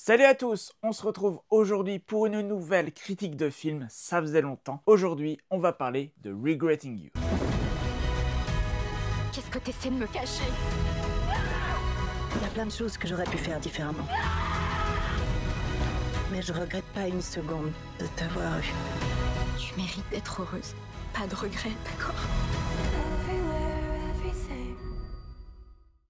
Salut à tous, on se retrouve aujourd'hui pour une nouvelle critique de film, ça faisait longtemps. Aujourd'hui, on va parler de Regretting You. Qu'est-ce que t'essaies de me cacher? Il y a plein de choses que j'aurais pu faire différemment. Mais je regrette pas une seconde de t'avoir eu. Tu mérites d'être heureuse, pas de regrets, d'accord?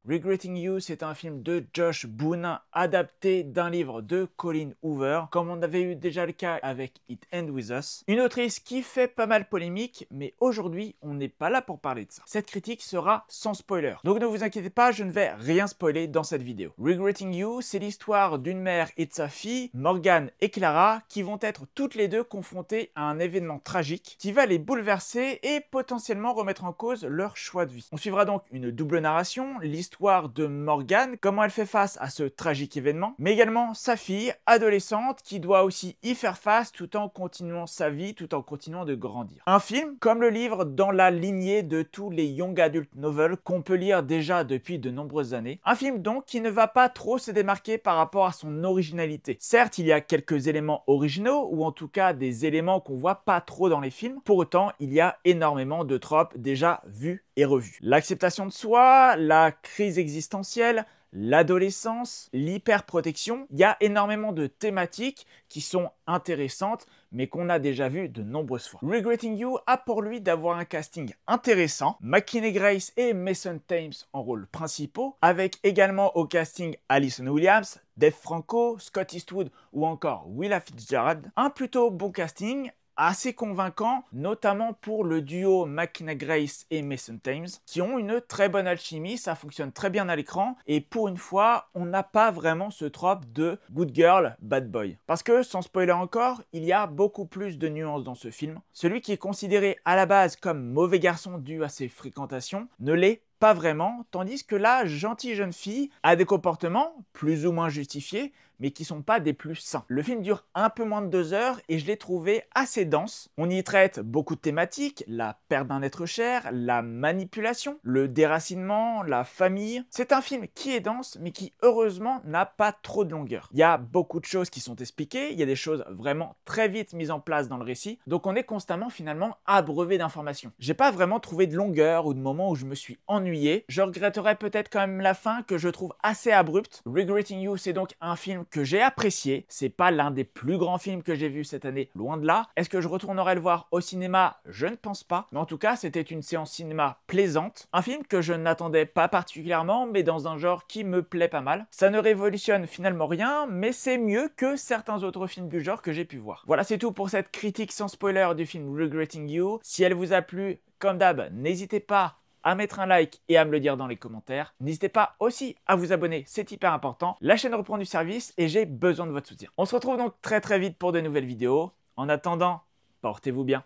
Regretting You, c'est un film de Josh Boone, adapté d'un livre de Colleen Hoover, comme on avait eu déjà le cas avec It Ends With Us. Une autrice qui fait pas mal polémique, mais aujourd'hui, on n'est pas là pour parler de ça. Cette critique sera sans spoiler, donc ne vous inquiétez pas, je ne vais rien spoiler dans cette vidéo. Regretting You, c'est l'histoire d'une mère et de sa fille, Morgan et Clara, qui vont être toutes les deux confrontées à un événement tragique qui va les bouleverser et potentiellement remettre en cause leur choix de vie. On suivra donc une double narration, l'histoire de Morgan, comment elle fait face à ce tragique événement, mais également sa fille, adolescente, qui doit aussi y faire face tout en continuant sa vie, tout en continuant de grandir. Un film, comme le livre, dans la lignée de tous les young adult novels qu'on peut lire déjà depuis de nombreuses années. Un film donc qui ne va pas trop se démarquer par rapport à son originalité. Certes, il y a quelques éléments originaux, ou en tout cas des éléments qu'on voit pas trop dans les films, pour autant, il y a énormément de tropes déjà vus et revus. L'acceptation de soi, la crise existentielle, l'adolescence, l'hyperprotection, il y a énormément de thématiques qui sont intéressantes, mais qu'on a déjà vues de nombreuses fois. Regretting You a pour lui d'avoir un casting intéressant, McKinney Grace et Mason Thames en rôles principaux, avec également au casting Allison Williams, Dave Franco, Scott Eastwood ou encore Willa Fitzgerald. Un plutôt bon casting, assez convaincant, notamment pour le duo McKinney Grace et Mason Thames, qui ont une très bonne alchimie, ça fonctionne très bien à l'écran, et pour une fois, on n'a pas vraiment ce trope de good girl, bad boy. Parce que, sans spoiler encore, il y a beaucoup plus de nuances dans ce film. Celui qui est considéré à la base comme mauvais garçon dû à ses fréquentations ne l'est pas vraiment, tandis que la gentille jeune fille a des comportements plus ou moins justifiés, mais qui sont pas des plus sains. Le film dure un peu moins de 2 heures et je l'ai trouvé assez dense. On y traite beaucoup de thématiques, la perte d'un être cher, la manipulation, le déracinement, la famille. C'est un film qui est dense, mais qui heureusement n'a pas trop de longueur. Il y a beaucoup de choses qui sont expliquées, il y a des choses vraiment très vite mises en place dans le récit, donc on est constamment finalement abreuvé d'informations. J'ai pas vraiment trouvé de longueur ou de moments où je me suis ennuyé. Je regretterais peut-être quand même la fin que je trouve assez abrupte. Regretting You, c'est donc un film que j'ai apprécié. C'est pas l'un des plus grands films que j'ai vu cette année, loin de là. Est-ce que je retournerai le voir au cinéma? Je ne pense pas. Mais en tout cas, c'était une séance cinéma plaisante. Un film que je n'attendais pas particulièrement, mais dans un genre qui me plaît pas mal. Ça ne révolutionne finalement rien, mais c'est mieux que certains autres films du genre que j'ai pu voir. Voilà, c'est tout pour cette critique sans spoiler du film Regretting You. Si elle vous a plu, comme d'hab, n'hésitez pas à mettre un like et à me le dire dans les commentaires. N'hésitez pas aussi à vous abonner, c'est hyper important. La chaîne reprend du service et j'ai besoin de votre soutien. On se retrouve donc très vite pour de nouvelles vidéos. En attendant, portez-vous bien.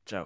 Ciao.